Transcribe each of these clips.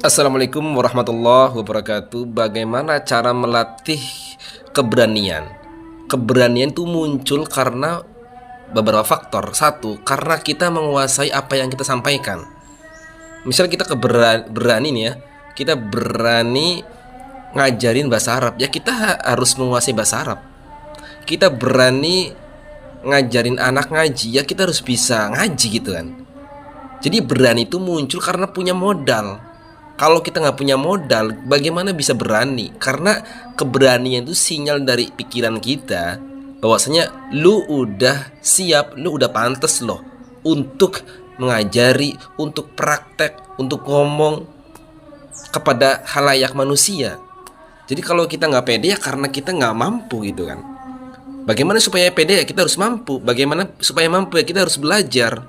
Assalamualaikum warahmatullahi wabarakatuh. Bagaimana cara melatih keberanian? Keberanian itu muncul karena beberapa faktor. Satu, karena kita menguasai apa yang kita sampaikan. Misal kita berani nih ya, kita berani ngajarin bahasa Arab, ya kita harus menguasai bahasa Arab. Kita berani ngajarin anak ngaji, ya kita harus bisa ngaji gitu kan. Jadi berani itu muncul karena punya modal. Kalau kita nggak punya modal, bagaimana bisa berani? Karena keberanian itu sinyal dari pikiran kita bahwasanya lu udah siap, lu udah pantas loh untuk mengajari, untuk praktek, untuk ngomong kepada halayak manusia. Jadi kalau kita nggak pede ya karena kita nggak mampu gitu kan. Bagaimana supaya pede ya kita harus mampu. Bagaimana supaya mampu ya kita harus belajar.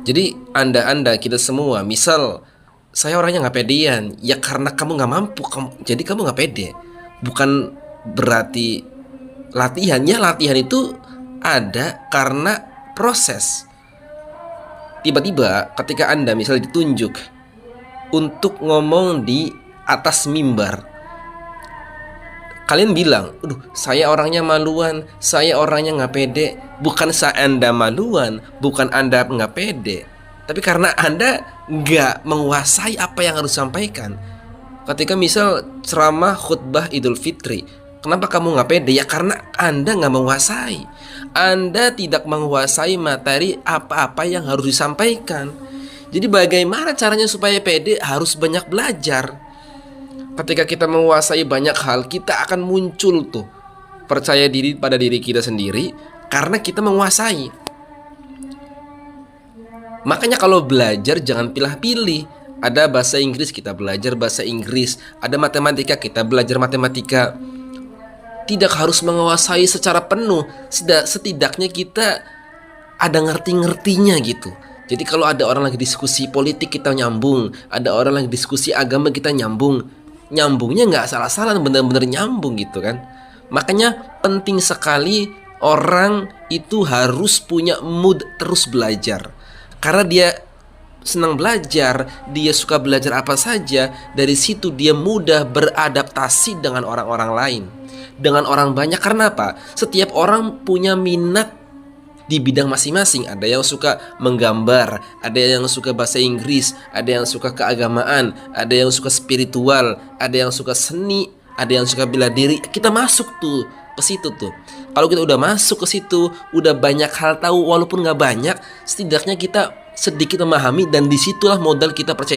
Jadi anda kita semua, misal saya orangnya nggak pedean, ya karena kamu nggak mampu, jadi kamu nggak pede. Bukan berarti latihannya, latihan itu ada karena proses. Tiba-tiba ketika anda misalnya ditunjuk untuk ngomong di atas mimbar, kalian bilang, "Aduh, saya orangnya maluan, saya orangnya nggak pede." Bukan anda maluan, bukan anda nggak pede, tapi karena anda nggak menguasai apa yang harus disampaikan. Ketika misal ceramah khutbah Idul Fitri, kenapa kamu nggak pede? Ya karena anda nggak menguasai. Anda tidak menguasai materi apa-apa yang harus disampaikan. Jadi bagaimana caranya supaya pede? Harus banyak belajar. Ketika kita menguasai banyak hal, kita akan muncul tuh percaya diri pada diri kita sendiri karena kita menguasai. Makanya kalau belajar jangan pilih-pilih. Ada bahasa Inggris, kita belajar bahasa Inggris. Ada matematika, kita belajar matematika. Tidak harus menguasai secara penuh. Setidaknya kita ada ngerti-ngertinya gitu. Jadi kalau ada orang lagi diskusi politik, kita nyambung. Ada orang lagi diskusi agama, kita nyambung. Nyambungnya nggak salah-salah, bener-bener nyambung gitu kan. Makanya penting sekali orang itu harus punya mood terus belajar. Karena dia senang belajar, dia suka belajar apa saja. Dari situ dia mudah beradaptasi dengan orang-orang lain, dengan orang banyak. Karena apa? Setiap orang punya minat di bidang masing-masing. Ada yang suka menggambar, ada yang suka bahasa Inggris, ada yang suka keagamaan, ada yang suka spiritual, ada yang suka seni, ada yang suka bela diri. Kita masuk tuh ke situ tuh. Kalau kita udah masuk ke situ, udah banyak hal tahu, walaupun nggak banyak, setidaknya kita sedikit memahami, dan disitulah modal kita percaya.